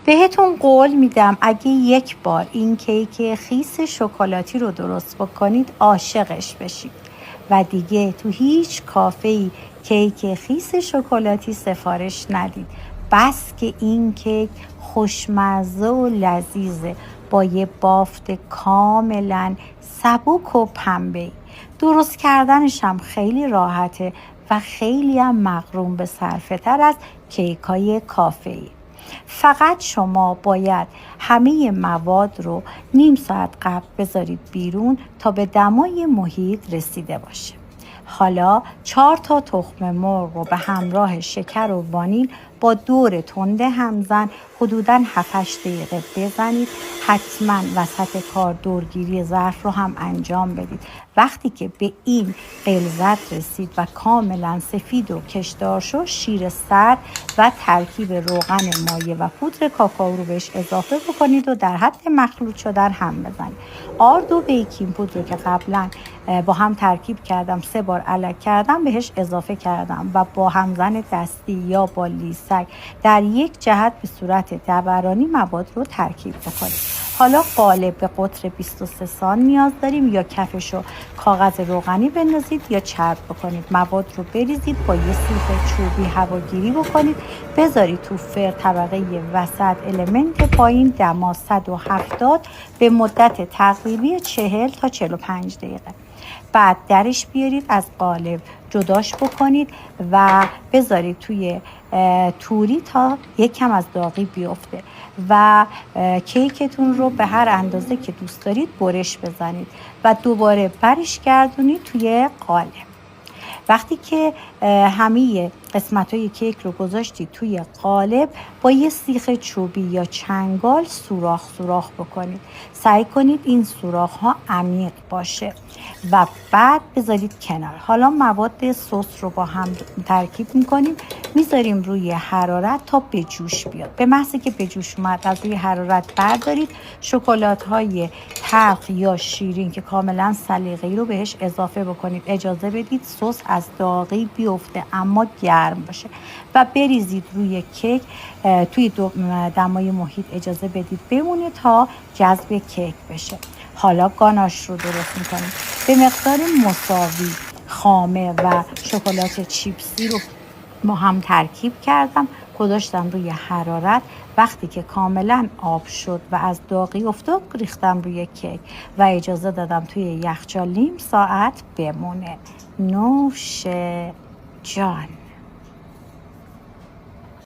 بهتون قول میدم اگه یک بار این کیک خیس شکلاتی رو درست بکنید عاشقش بشید و دیگه تو هیچ کافه‌ای کیک خیس شکلاتی سفارش ندید. بس که این کیک خوشمزه و لذیذه با یه بافت کاملا سبک و پنبه‌ای. درست کردنش هم خیلی راحته و خیلی هم مغروم به صرفه تر از کیک‌های کافه‌ای. فقط شما باید همه مواد رو نیم ساعت قبل بذارید بیرون تا به دمای محیط رسیده باشه. حالا 4 تا تخم مرغ رو به همراه شکر و وانیل با دور تنده همزن حدوداً 7-8 دقیقه بزنید. حتما وسط کار دورگیری ظرف رو هم انجام بدید. وقتی که به این غلظت رسید و کاملا سفید و کشدار شد، شیر سرد و ترکیب روغن مایع و پودر کاکائو رو بهش اضافه بکنید و در حد مخلوط شدن هم بزنید. آرد و بیکینگ پودر رو که قبلا با هم ترکیب کردم 3 بار الک کردم بهش اضافه کردم و با همزن دستی یا با لیسک در یک جهت به صورت دورانی مواد رو ترکیب بکنید. حالا قالب به قطر 23 سانت نیاز داریم، یا کفشو کاغذ روغنی بندازید یا چرب بکنید. مواد رو بریزید، با یه سیخ چوبی هواگیری بکنید، بذارید تو فر طبقه وسط المنت پایین دما 170 به مدت تقریبی 40 تا 45 دقیقه. بعد درش بیارید، از قالب جداش بکنید و بذارید توی توری تا یک کم از داغی بیفته و کیکتون رو به هر اندازه که دوست دارید برش بزنید و دوباره برش گردونید توی قالب. وقتی که همه قسمت‌های کیک رو گذاشتید توی قالب، با یه سیخ چوبی یا چنگال سوراخ بکنید. سعی کنید این سوراخ‌ها عمیق باشه و بعد بذارید کنار. حالا مواد سس رو با هم ترکیب می‌کنیم، میذاریم روی حرارت تا به جوش بیاد. به محضی که به جوش اومد از روی حرارت بردارید. شکلات‌های تلخ یا شیرین که کاملا سلیقه‌ای رو بهش اضافه بکنید. اجازه بدید سس از داغی بیفته اما گرم باشه و بریزید روی کیک. توی دمای محیط اجازه بدید بمونه تا جذب کیک بشه. حالا گاناش رو درست میکنیم. به مقدار مساوی خامه و شکلات چیپسی رو با هم ترکیب کردم، گذاشتم روی حرارت. وقتی که کاملا آب شد و از داغی افتاد، ریختم روی کیک و اجازه دادم توی یخچال نیم ساعت بمونه. نوش جان.